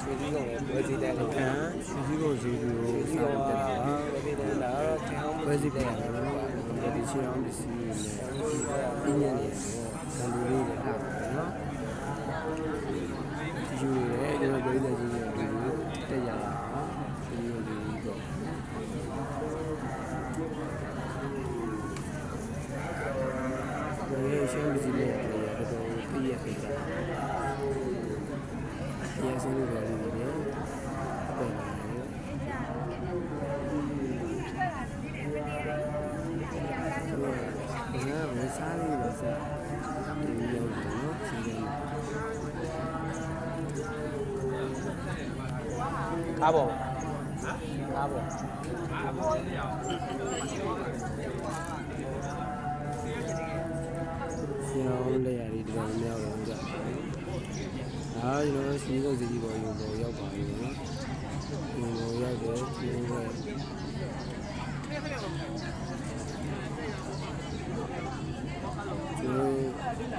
ရွှေစည်းကုန်လည်းပွဲစီတိုင်းလို့ရွှေစည်းကုန်စီပြီးတော့ဆောင်းတက်တာပါပွဲစီတိုင်းဒါတော့ချောင်းပွဲစီတိုင်းတော့ဒီချောင်းပစ္စည်းတွေနဲ့ပြင်းနေတယ်တော့ဇန်လူလေးတွေထားပါနော်ဒီယူရဲကျွန်တော်ပြောတဲ့ကြီးတွေတက်ရတာဒီယူတွေတော့ဒီရှမ်းပစ္စည်းတွေတော်တော်ပြည့်ရခဲ့တာဒီအစင်းတွေလည်းဟုတ်တယ်မစားလို့လည်းစားဒီလိုနော်စီးတယ်ကားပေါ်စီအောင်လေရီဒီလိုမျိုးရောကြဒါကျွန်တော်စီးကုန်စီးပေါ်ရောက်ပါပြီနော်ရောက်တယ်ဒီလို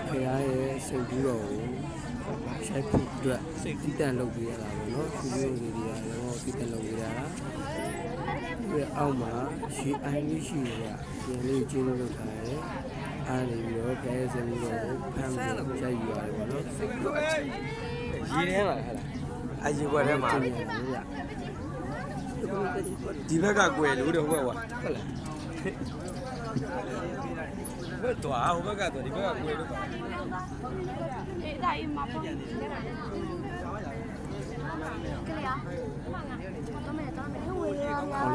ဖေရရဲ့စိတ်ကူးတော်ကိုရှိုက်ဖို့အတွက်စိတ်တည်တံ့လုပ်ပေးရတာပေါ့နော်ဒီလိုစီတွေကတော့တည်တံ့လုပ်ပေးရတာဒီအောက်မှာရှီအိုင်လေးရှိရပြန်လေးကျင်းလို့ထားတယ်အားနေပြီးတော့ဖဲစင်းတော်ကိုဖမ်းပြီးရိုက်ယူရတယ်ပေါ့နော်စိတ်ကူးအချင်းရေထဲမှာဟဲ့လားအရေဘွက်ထဲမှာဒီဘက်ကကွယ်လို့တော့ဟုတ်လားဘယ်တော့ဟိုဘက်ကတော့ဒီဘက်ကကွယ်လို့ပါအေးဒါအိမ်မှာပေါ့ကလေး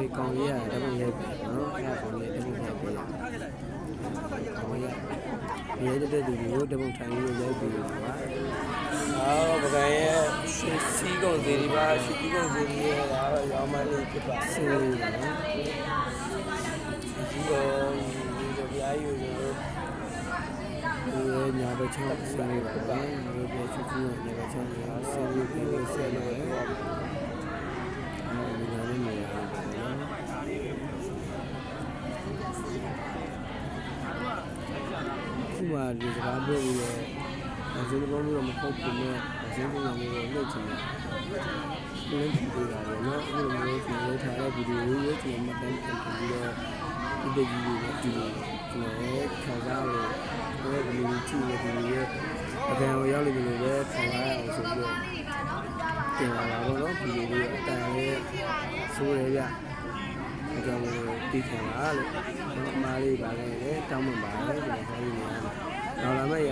ကကောင်းရတပုတ်ရိုက်ပြီနော်အဲ့ဒါကောင်းရတပုတ်ရိုက်ပြီကောင်းရရဲတဲ့သူကိုတပုတ်ထိုင်ပြီးရိုက်ပြီကွာပကံရဲ့ရွှေစည်းကုန်စီဒီပါရွှေစည်းကုန်စီဒီရဲ့ဒါတော့ရောင်းမလေးဖြစ်ပါစေနော်ဒီတော့ဒီပြားယူလို့ဒီညာဘက်ချောင်းဆင်းနေပါတယ်ဒီပြချူချူညာဘက်ချောင်းကဆင်းပြီးပြီးဆင်းနေတယ်အဲဒီညာလေးနေရတယ်နော်ဒီမှာဒီစကားပြောပြီးတော့အစင်းဘောမျိုးတော့မဟုတ်ဘူးနဲ့အစင်းဘောမျိုးကိုလှုပ်ချင်တယ်လင်းကြည့်ပေးတာလေနော်အခုလိုမျိုးဒီလိုထားတဲ့ဗီဒီယိုကိုကျွန်တော်မှတ်တမ်းတင်ပြီးတော့ဒီတကြီးတွေနဲ့ဒီလိုကျွန်တော်ခံစားလို့ဒီလိုကြည့်နေဒီရဲ့အကံကိုရောက်နေတယ်လို့ပဲခံစားရအောင်ဆိုပြီးတော့တင်လာတာပေါ့နော်ဗီဒီယိုလေးအတန်လေးဆိုးရရအကြောင်းကိုသိခံလာလို့အမားလေးပါလေတောင်းပန်ပါတယ်ကျွန်တော်ခေါင်းရင်းနေရတယ်နောက်လာမယ့်